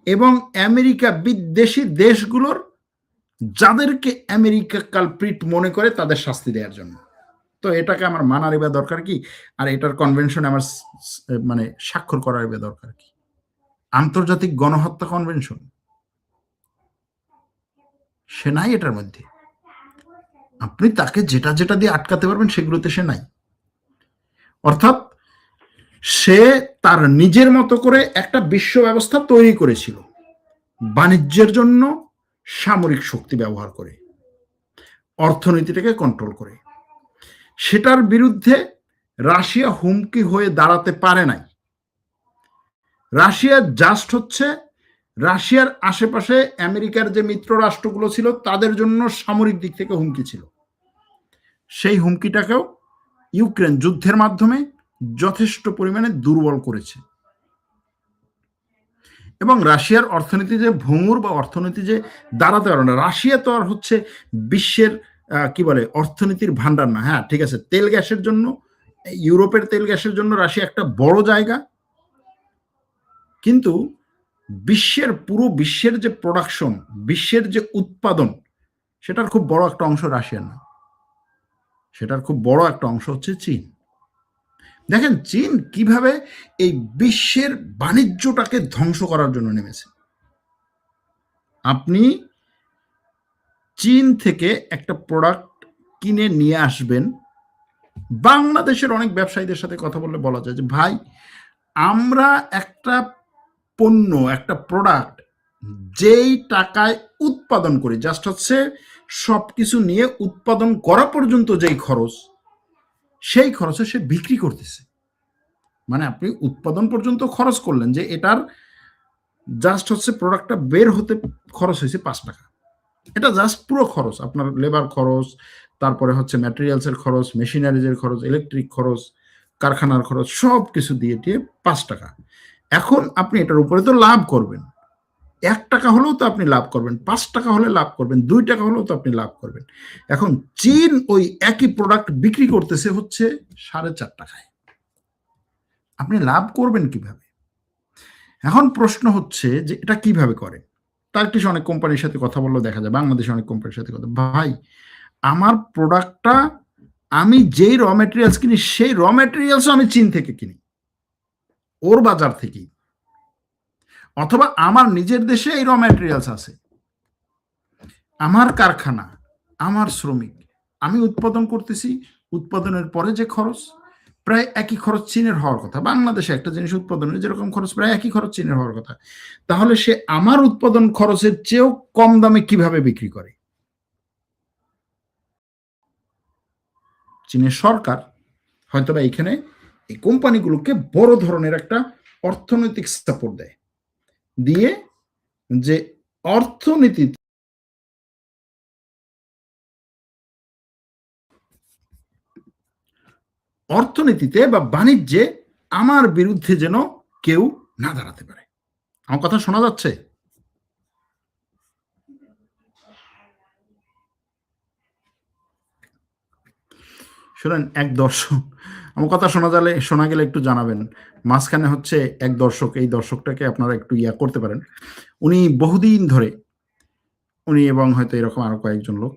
এবং আমেরিকা বিদ্বেষী দেশগুলোর, যাদেরকে আমেরিকা কালপ্রিট মনে করে তাদের শাস্তি দেওয়ার জন্য। তো এটাকে আমার মানার এবার দরকার কি, আর এটার কনভেনশনে আমার মানে স্বাক্ষর করার এবার দরকার কি? আন্তর্জাতিক গণহত্যা কনভেনশন সে নাই এটার মধ্যে। আপনি তাকে যেটা যেটা দিয়ে আটকাতে পারবেন সেগুলোতে সে নাই। অর্থাৎ সে তার নিজের মতো করে একটা বিশ্ব ব্যবস্থা তৈরি করেছিল বাণিজ্যের জন্য, সামরিক শক্তি ব্যবহার করে, অর্থনীতিটাকে কন্ট্রোল করে। সেটার বিরুদ্ধে রাশিয়া হুমকি হয়ে দাঁড়াতে পারে নাই। রাশিয়া জাস্ট হচ্ছে রাশিয়ার আশেপাশে আমেরিকার যে মিত্র রাষ্ট্রগুলো ছিল তাদের জন্য সামরিক দিক থেকে হুমকি ছিল। সেই হুমকিটাকেও ইউক্রেন যুদ্ধের মাধ্যমে যথেষ্ট পরিমাণে দুর্বল করেছে। এবং রাশিয়ার অর্থনীতি যে ভঙ্গুর বা অর্থনীতি যে দাঁড়াতে পারে না, রাশিয়া তো আর হচ্ছে বিশ্বের কি বলে অর্থনীতির ভান্ডার না। হ্যাঁ ঠিক আছে, তেল গ্যাসের জন্য, ইউরোপের তেল গ্যাসের জন্য রাশিয়া একটা বড় জায়গা, কিন্তু পুরো বিশ্বের যে প্রোডাকশন, বিশ্বের যে উৎপাদন, সেটার খুব বড় একটা অংশ রাশিয়ার না, সেটার খুব বড় একটা অংশ হচ্ছে চীন। দেখেন চীন কিভাবে এই বিশ্বের বাণিজ্যটাকে ধ্বংস করার জন্য নেমেছে। আপনি চীন থেকে একটা প্রোডাক্ট কিনে নিয়ে আসবেন, বাংলাদেশের অনেক ব্যবসায়ীদের সাথে কথা বললে বলা যায় যে ভাই আমরা একটা পণ্য, একটা প্রোডাক্ট যেই টাকায় উৎপাদন করি, জাস্ট হচ্ছে সবকিছু নিয়ে উৎপাদন করা পর্যন্ত যেই খরচ, সেই খরচে সে বিক্রি করতেছে। মানে আপনি উৎপাদন পর্যন্ত খরচ করলেন, যে এটার জাস্ট হচ্ছে প্রোডাক্টটা বের হতে খরচ হয়েছে 5 টাকা, এটা জাস্ট পুরো খরচ, আপনার লেবার খরচ, তারপরে হচ্ছে ম্যাটেরিয়ালসের খরচ, মেশিনারিজের খরচ, ইলেকট্রিক খরচ, কারখানার খরচ, সব কিছু দিয়ে 5 টাকা। এখন আপনি এটার উপরে তো লাভ করবেন, 1 টাকা হলেও তো আপনি লাভ করবেন, 5 টাকা হলে লাভ করবেন, 2 টাকা হলেও তো আপনি লাভ করবেন। এখন চীন ওই একই প্রোডাক্ট বিক্রি করতেছে হচ্ছে 4.5 টাকায়, আপনি লাভ করবেন কিভাবে? এখন প্রশ্ন হচ্ছে যে এটা কিভাবে করে। তার কিছু অনেক কোম্পানির সাথে কথা বললেও দেখা যায়, বাংলাদেশে অনেক কোম্পানির সাথে কথা, ভাই আমার প্রোডাক্টটা আমি যেই র ম্যাটেরিয়ালস কিনি সেই র ম্যাটেরিয়ালসও আমি চীন থেকে কিনি, ওর বাজার থেকেই, অথবা আমার নিজের দেশে এই র ম্যাটেরিয়ালস আছে, আমার কারখানা, আমার শ্রমিক, আমি উৎপাদন করতেছি, উৎপাদনের পরে যে খরচ প্রায় একই খরচ চীনের হওয়ার কথা। বাংলাদেশে একটা জিনিস উৎপাদনের যেরকম খরচ প্রায় একই খরচ চীনের হওয়ার কথা, তাহলে সে আমার উৎপাদন খরচের চেয়েও কম দামে কিভাবে বিক্রি করে? চীনের সরকার হয়তোবা এখানে এই কোম্পানিগুলোকে বড় ধরনের একটা অর্থনৈতিক সাপোর্ট দেয়, দিয়ে যে অর্থনীতি অর্থনীতিতে বা বাণিজ্যে আমার বিরুদ্ধে যেন কেউ না দাঁড়াতে পারে। আমার কথা শোনা যাচ্ছে? শুনেন, এক দর্শক, আমার কথা শোনা গেলে একটু জানাবেন। মাঝখানে হচ্ছে এক দর্শক, এই দর্শকটাকে আপনারা একটু করতে পারেন। উনি বহুদিন ধরে উনি এবং হয়তো এরকম আরো কয়েকজন লোক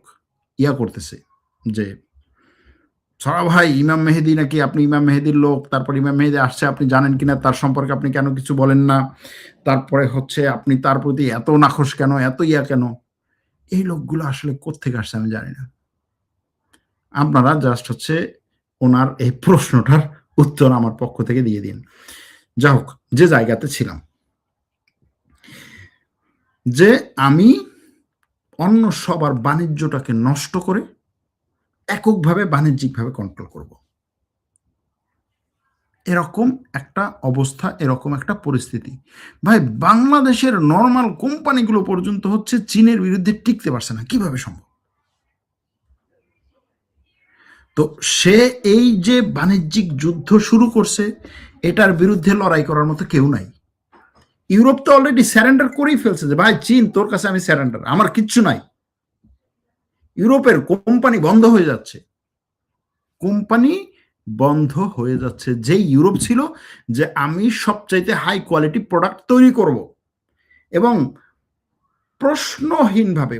করতেছে যে সারা ভাই ইমাম মেহেদী নাকি, আপনি ইমাম মেহেদীর লোক, তারপর ইমাম মেহেদী আসছে আপনি জানেন কিনা, তার সম্পর্কে আপনি কেন কিছু বলেন না, তারপরে হচ্ছে আপনি তার প্রতি এত নাখোশ কেন, এত কেন? এই লোকগুলো আসলে কোত্থেকে আসছে আমি জানি না। আপনারা জাস্ট হচ্ছে ওনার এই প্রশ্নটার উত্তর আমার পক্ষ থেকে দিয়ে দিন। যা হোক, যে জায়গাতে ছিলাম, যে আমি অন্য সবার বাণিজ্যটাকে নষ্ট করে এককভাবে বাণিজ্যিকভাবে কন্ট্রোল করব, এরকম একটা অবস্থা, এরকম একটা পরিস্থিতি। ভাই বাংলাদেশের নর্মাল কোম্পানিগুলো পর্যন্ত হচ্ছে চীনের বিরুদ্ধে টিকতে পারছে না, কিভাবে সম্ভব? তো সে এই যে বাণিজ্যিক যুদ্ধ শুরু করছে, এটার বিরুদ্ধে লড়াই করার মতো কেউ নাই। ইউরোপ তো অলরেডি স্যারেন্ডার করেই ফেলছে যে ভাই চীন তোর কাছে আমি স্যারেন্ডার, আমার কিচ্ছু নাই। ইউরোপের কোম্পানি বন্ধ হয়ে যাচ্ছে, কোম্পানি বন্ধ হয়ে যাচ্ছে। যে ইউরোপ ছিল যে আমি সবচাইতে হাই কোয়ালিটি প্রোডাক্ট তৈরি করব এবং প্রশ্নহীনভাবে,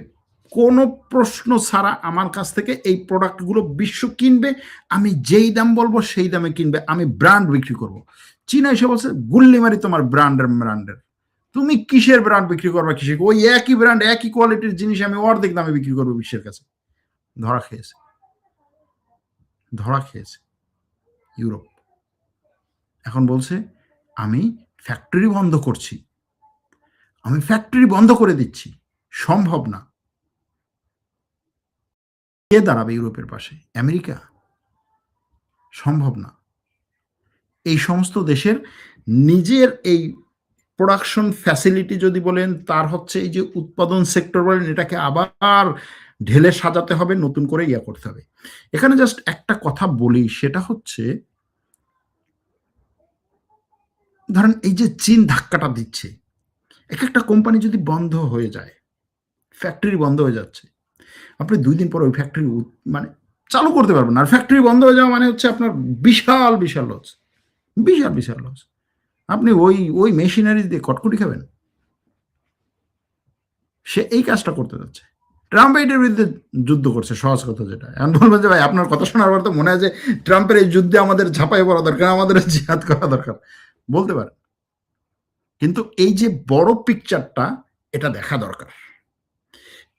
কোনো প্রশ্ন ছাড়া আমার কাছ থেকে এই প্রোডাক্টগুলো বিশ্ব কিনবে, আমি যেই দাম বলবো সেই দামে কিনবে, আমি ব্র্যান্ড বিক্রি করব। চীনা এসে বলছে গুল্লি মারি তোমার ব্র্যান্ডের, তুমি কিসের ব্র্যান্ড বিক্রি করবে, কিসের, ওই একই ব্র্যান্ড একই কোয়ালিটির জিনিস আমি অর্ধেক দামে বিক্রি করবো বিশ্বের কাছে। ধরা খেয়েছে, ধরা খেয়েছে ইউরোপ। এখন বলছে আমি ফ্যাক্টরি বন্ধ করছি, আমি ফ্যাক্টরি বন্ধ করে দিচ্ছি। সম্ভব না। কে দাঁড়াবে ইউরোপের পাশে? আমেরিকা? সম্ভব না। এই সমস্ত দেশের নিজের এই প্রোডাকশন ফ্যাসিলিটি যদি বলেন, তার হচ্ছে এই যে উৎপাদন সেক্টর বলেন, এটাকে আবার ঢেলে সাজাতে হবে, নতুন করে ইয়া করতে হবে। এখানে জাস্ট একটা কথা বলি, সেটা হচ্ছে ধরেন এই যে চীন ধাক্কাটা দিচ্ছে, একটা কোম্পানি যদি বন্ধ হয়ে যায়, ফ্যাক্টরি বন্ধ হয়ে যাচ্ছে, আপনি ২ দিন পর ওই ফ্যাক্টরি মানে চালু করতে পারবেন না। আর ফ্যাক্টরি বন্ধ হয়ে যাওয়া মানে হচ্ছে আপনার বিশাল, বিশাল লস। বিশাল, বিশাল লস। আপনি ওই মেশিনারি দিয়ে কটকটি খাবেন? সে এই কাজটা করতে যাচ্ছে। ট্রাম্প এইটার বিরুদ্ধে যুদ্ধ করছে, সহজ কথা যেটা। এখন বলবেন যে ভাই আপনার কথা শোনার পর তো মনে হয় যে ট্রাম্পের এই যুদ্ধে আমাদের ঝাঁপাই পড়া দরকার, আমাদের জিহাদ করা দরকার। বলতে পারেন। কিন্তু এই যে বড় পিকচারটা, এটা দেখা দরকার।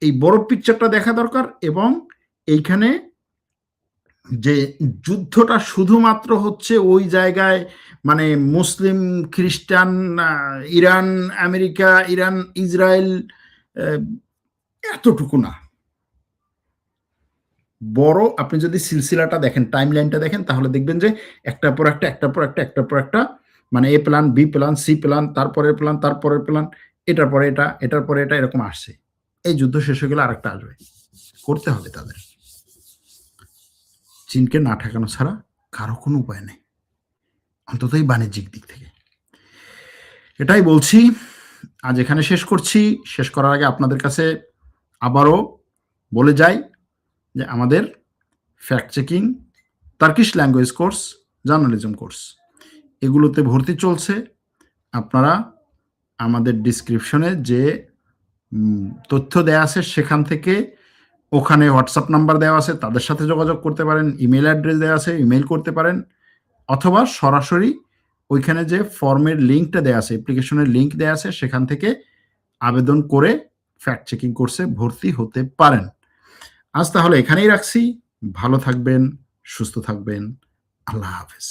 এই বড় পিকচারটা দেখা দরকার এবং এইখানে যে যুদ্ধটা শুধুমাত্র হচ্ছে ওই জায়গায় মানে মুসলিম, খ্রিস্টান, ইরান, আমেরিকা, ইরান, ইসরায়েল, এতটুকু না। বড় আপনি যদি সিলসিলাটা দেখেন, টাইমলাইনটা দেখেন, তাহলে দেখবেন যে একটার পর একটা, একটার পর একটা, একটার পর একটা, মানে A plan, B plan, C plan, তারপরের প্ল্যান, তারপরের প্ল্যান, এটার পরে এটা, এটার পরে এটা, এরকম আসছে। এই যুদ্ধ শেষ হয়ে গেলে আরেকটা আসবে। করতে হবে তাদের। চীনকে না ঠেকানো ছাড়া কারো কোনো উপায় নেই। অন্তত এই বাণিজ্যিক দিক থেকে। এটাই বলছি। আজ এখানে শেষ করছি। শেষ করার আগে আপনাদের কাছে আবারও বলে যাই যে আমাদের fact checking, Turkish language course, journalism course, এগুলোতে ভর্তি চলছে। আপনারা আমাদের ডিসক্রিপশনে যে তথ্য দেয়া আছে সেখান থেকে, ওখানে হোয়াটসঅ্যাপ নাম্বার দেওয়া আছে, তাদের সাথে যোগাযোগ করতে পারেন। ইমেইল অ্যাড্রেস দেওয়া আছে, ইমেইল করতে পারেন। অথবা সরাসরি ওইখানে যে ফর্মের লিঙ্কটা দেয়া আছে, অ্যাপ্লিকেশনের লিঙ্ক দেয়া আছে, সেখান থেকে আবেদন করে ফ্যাক্ট চেকিং কোর্সে ভর্তি হতে পারেন। আজ তাহলে এখানেই রাখছি। ভালো থাকবেন, সুস্থ থাকবেন। আল্লাহ হাফেজ।